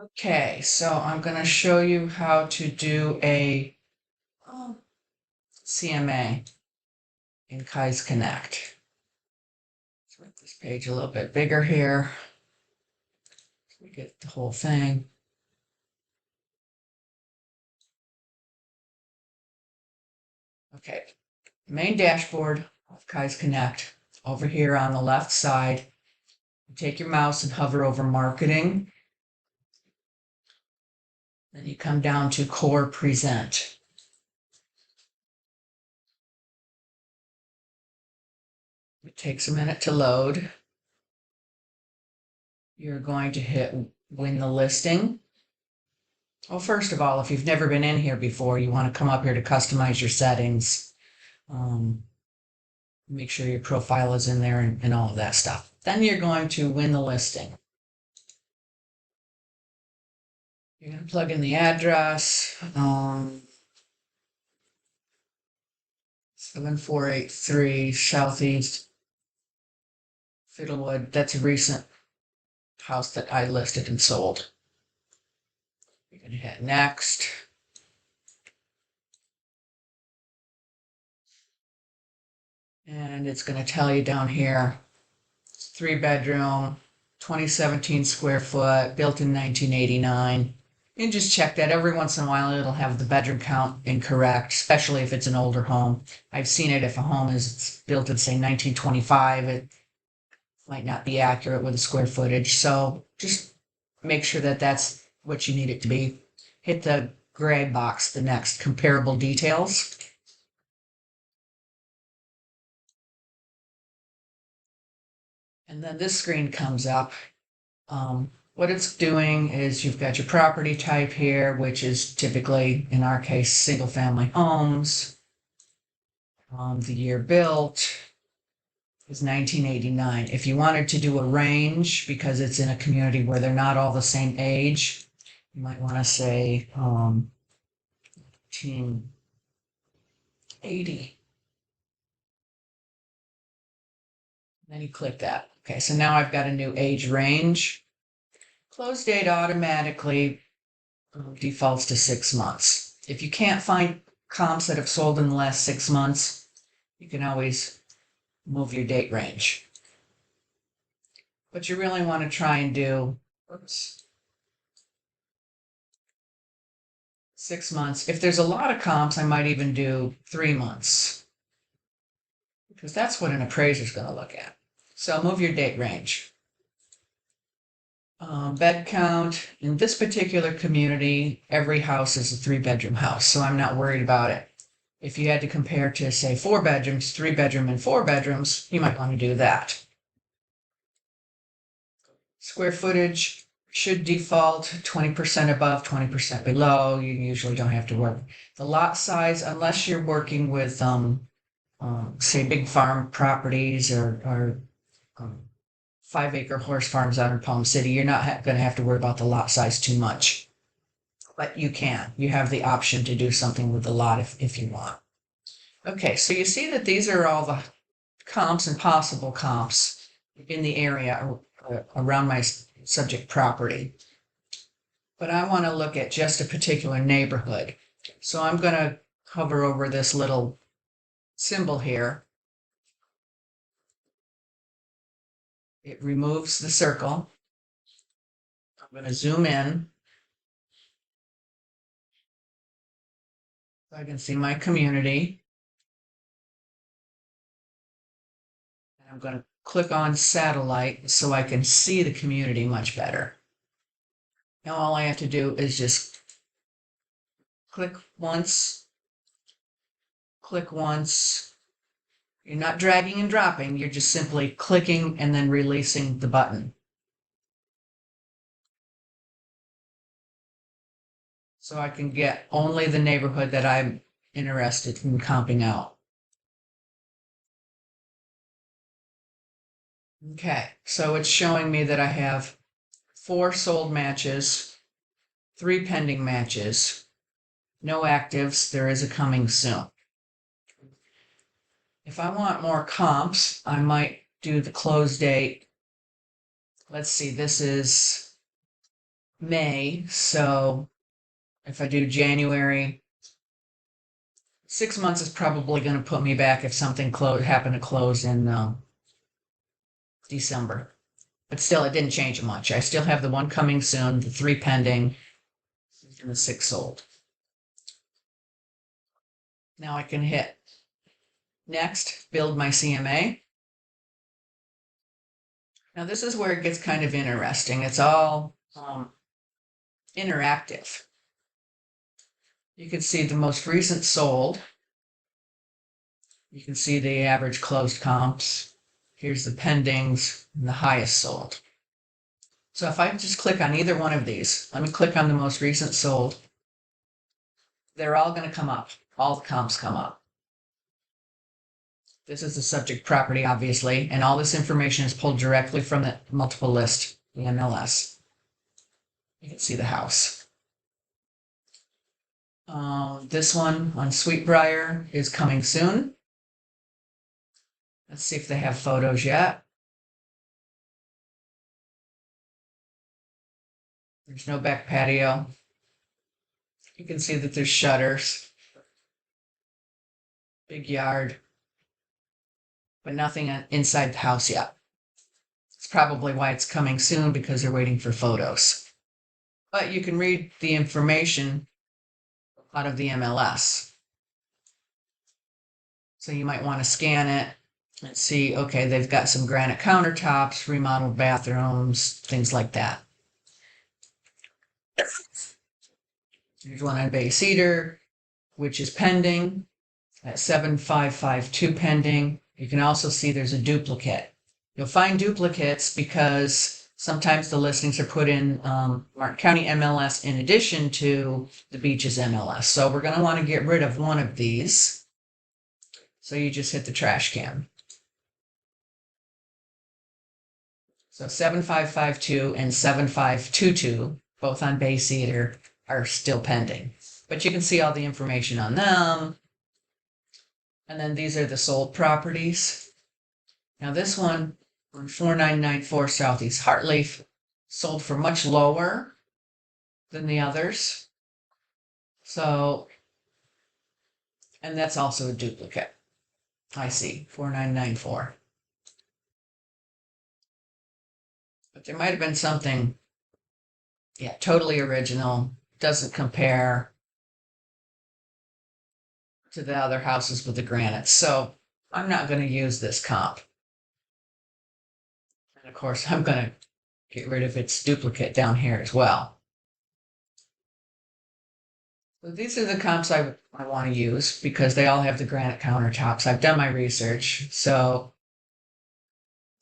Okay, so I'm going to show you how to do a CMA in Kai's Connect. Let's make this page a little bit bigger here so we get the whole thing. Okay, main dashboard of Kai's Connect. Over here on the left side, you take your mouse and hover over Marketing. Then you come down to Core Present. It takes a minute to load. You're going to hit Win the Listing. Well, first of all, if you've never been in here before, you want to come up here to customize your settings. Make sure your profile is in there and all of that stuff. Then you're going to win the listing. You're going to plug in the address, 7483 Southeast Fiddlewood. That's a recent house that I listed and sold. You're going to hit next. And it's going to tell you down here, 3-bedroom, 2017 square foot, built in 1989. And just check that. Every once in a while it'll have the bedroom count incorrect, especially if it's an older home. I've seen it if a home is built in, say, 1925, it might not be accurate with the square footage. So just make sure that that's what you need it to be. Hit the gray box, the next, comparable details. And then this screen comes up. What it's doing is you've got your property type here, which is typically, in our case, single family homes. The year built is 1989. If you wanted to do a range, because it's in a community where they're not all the same age, you might want to say 1980. Then you click that. Okay, so now I've got a new age range. Close date automatically defaults to 6 months. If you can't find comps that have sold in the last 6 months, you can always move your date range. But you really want to try and do 6 months. If there's a lot of comps, I might even do 3 months, because that's what an appraiser is going to look at. So move your date range. Bed count. In this particular community, every house is a 3-bedroom house, so I'm not worried about it. If you had to compare to, say, 4 bedrooms, 3-bedroom and 4 bedrooms, you might want to do that. Square footage should default 20% above, 20% below. You usually don't have to work. The lot size, unless you're working with, say, big farm properties or 5-acre horse farms out in Palm City, you're not going to have to worry about the lot size too much. But you can. You have the option to do something with the lot if you want. Okay, so you see that these are all the comps and possible comps in the area around my subject property. But I want to look at just a particular neighborhood. So I'm going to hover over this little symbol here. It removes the circle. I'm going to zoom in so I can see my community. And I'm going to click on satellite so I can see the community much better. Now all I have to do is just click once. You're not dragging and dropping, you're just simply clicking and then releasing the button. So I can get only the neighborhood that I'm interested in comping out. Okay, so it's showing me that I have 4 sold matches, 3 pending matches, no actives. There is a coming soon. If I want more comps, I might do the close date. Let's see, this is May, so if I do January, 6 months is probably going to put me back if something happened to close in December. But still, it didn't change much. I still have the one coming soon, the three pending, and the six sold. Now I can hit next, build my CMA. Now this is where it gets kind of interesting. It's all interactive. You can see the most recent sold. You can see the average closed comps. Here's the pendings and the highest sold. So if I just click on either one of these, let me click on the most recent sold. They're all going to come up. All the comps come up. This is the subject property, obviously, and all this information is pulled directly from the multiple list, the MLS. You can see the house. This one on Sweetbriar is coming soon. Let's see if they have photos yet. There's no back patio. You can see that there's shutters. Big yard. But nothing inside the house yet. It's probably why it's coming soon, because they're waiting for photos. But you can read the information out of the MLS. So you might want to scan it and see, okay, they've got some granite countertops, remodeled bathrooms, things like that. There's one on Bay Cedar, which is pending at 7552 pending. You can also see there's a duplicate. You'll find duplicates because sometimes the listings are put in Martin County MLS in addition to the beaches MLS. So we're going to want to get rid of one of these. So you just hit the trash can. So 7552 and 7522, both on Bay Cedar, are still pending. But you can see all the information on them. And then these are the sold properties. Now this one on 4994 Southeast Heartleaf sold for much lower than the others. So, and that's also a duplicate. I see, 4994. But there might have been something, yeah, totally original, doesn't compare to the other houses with the granite. So I'm not going to use this comp. And of course, I'm going to get rid of its duplicate down here as well. So these are the comps I want to use because they all have the granite countertops. I've done my research. So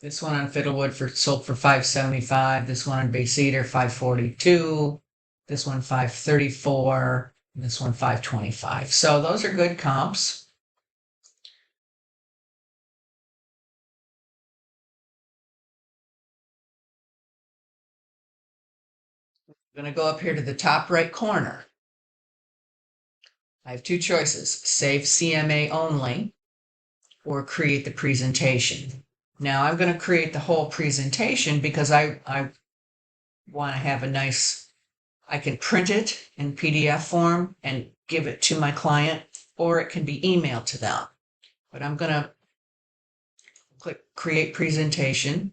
this one on Fiddlewood sold for $575. This one on Bay Cedar, $542. This one, $534. And this one, $525. So those are good comps. I'm going to go up here to the top right corner. I have two choices: save CMA only or create the presentation. Now I'm going to create the whole presentation because I want to have a nice, I can print it in PDF form and give it to my client, or it can be emailed to them. But I'm going to click create presentation.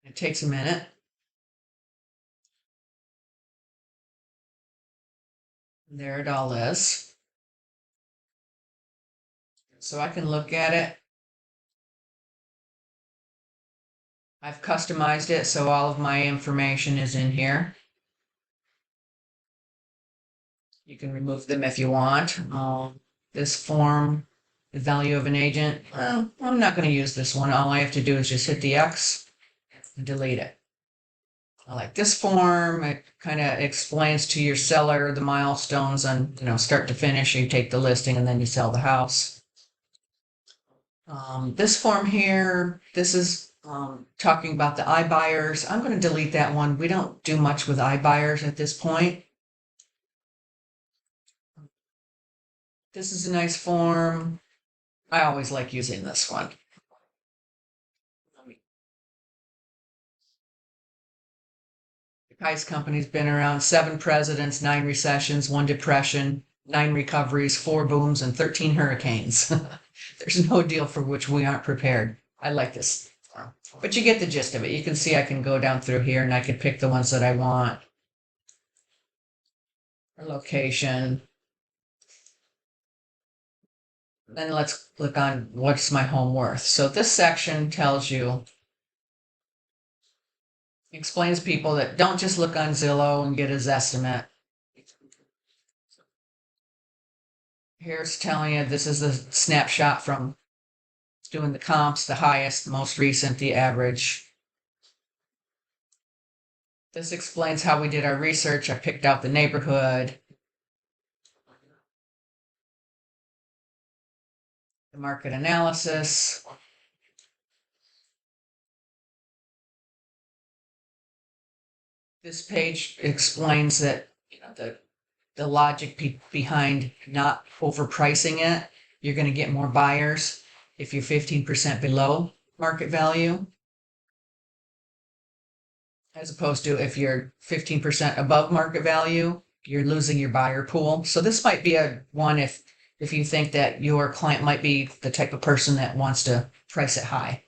It takes a minute. And there it all is. So I can look at it. I've customized it so all of my information is in here. You can remove them if you want. This form, the value of an agent, well, I'm not going to use this one. All I have to do is just hit the X and delete it. I like this form. It kind of explains to your seller the milestones on, start to finish. You take the listing and then you sell the house. This form here, this is talking about the iBuyers. I'm going to delete that one. We don't do much with iBuyers at this point. This is a nice form. I always like using this one. The Kai's company's been around 7 presidents, 9 recessions, 1 depression, 9 recoveries, 4 booms, and 13 hurricanes. There's no deal for which we aren't prepared. I like this. But you get the gist of it. You can see I can go down through here and I can pick the ones that I want. Location. Then let's click on what's my home worth. So this section tells you, explains people that don't just look on Zillow and get his estimate. Here's telling you this is the snapshot from doing the comps, the highest, most recent, the average. This explains how we did our research. I picked out the neighborhood, the market analysis. This page explains that, the logic behind not overpricing it. You're going to get more buyers if you're 15% below market value, as opposed to if you're 15% above market value, you're losing your buyer pool. So this might be a one if you think that your client might be the type of person that wants to price it high.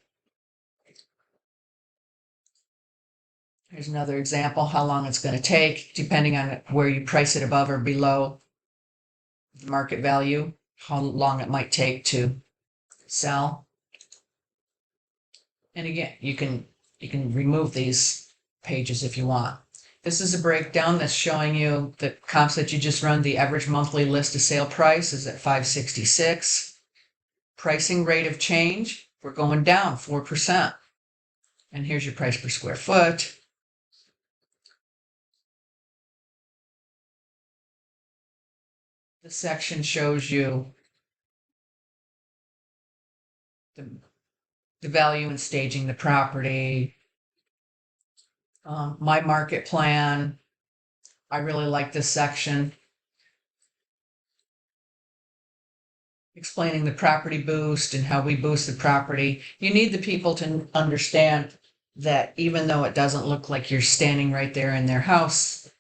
Here's another example, how long it's going to take, depending on where you price it above or below the market value, how long it might take to sell. And again, you can remove these pages if you want. This is a breakdown that's showing you the comps that you just run. The average monthly list to sale price is at 566. Pricing rate of change, we're going down 4%. And here's your price per square foot. This section shows you the value in staging the property. My market plan. I really like this section. Explaining the property boost and how we boost the property. You need the people to understand that even though it doesn't look like you're standing right there in their house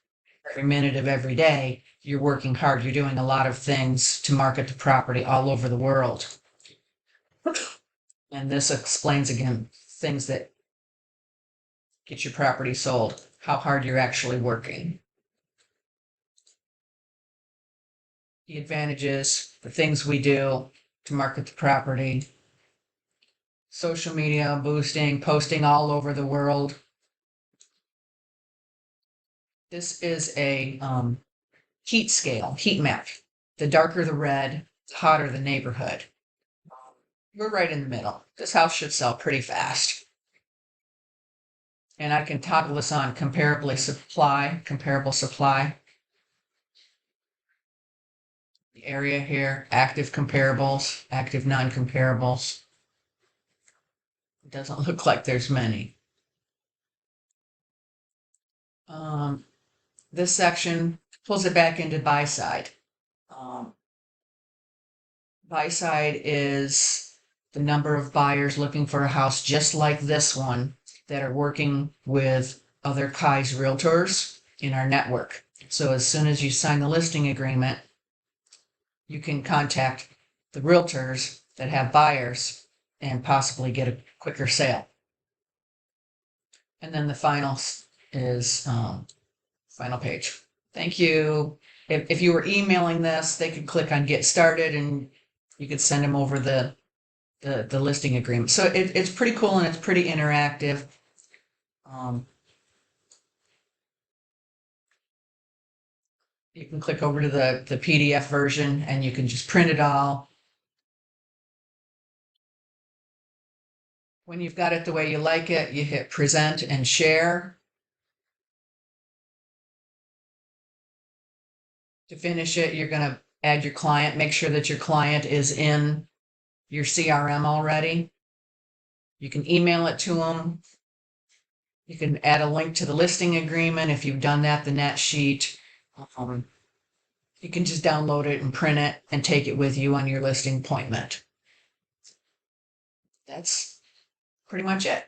every minute of every day, you're working hard. You're doing a lot of things to market the property all over the world. And this explains, again, things that get your property sold, how hard you're actually working. The advantages, the things we do to market the property. Social media, boosting, posting all over the world. This is a heat scale, heat map. The darker the red, the hotter the neighborhood. We're right in the middle. This house should sell pretty fast. And I can toggle this on comparable supply. The area here, active comparables, active non-comparables. It doesn't look like there's many. This section pulls it back into buy side. Buy side is the number of buyers looking for a house just like this one that are working with other Kai's realtors in our network. So as soon as you sign the listing agreement, you can contact the realtors that have buyers and possibly get a quicker sale. And then the final is final page. Thank you. If you were emailing this, they could click on get started and you could send them over the listing agreement. So it's pretty cool and it's pretty interactive. You can click over to the PDF version and you can just print it all. When you've got it the way you like it, you hit present and share. To finish it, you're going to add your client. Make sure that your client is in your CRM already. You can email it to them. You can add a link to the listing agreement if you've done that, the net sheet. You can just download it and print it and take it with you on your listing appointment. that's pretty much it.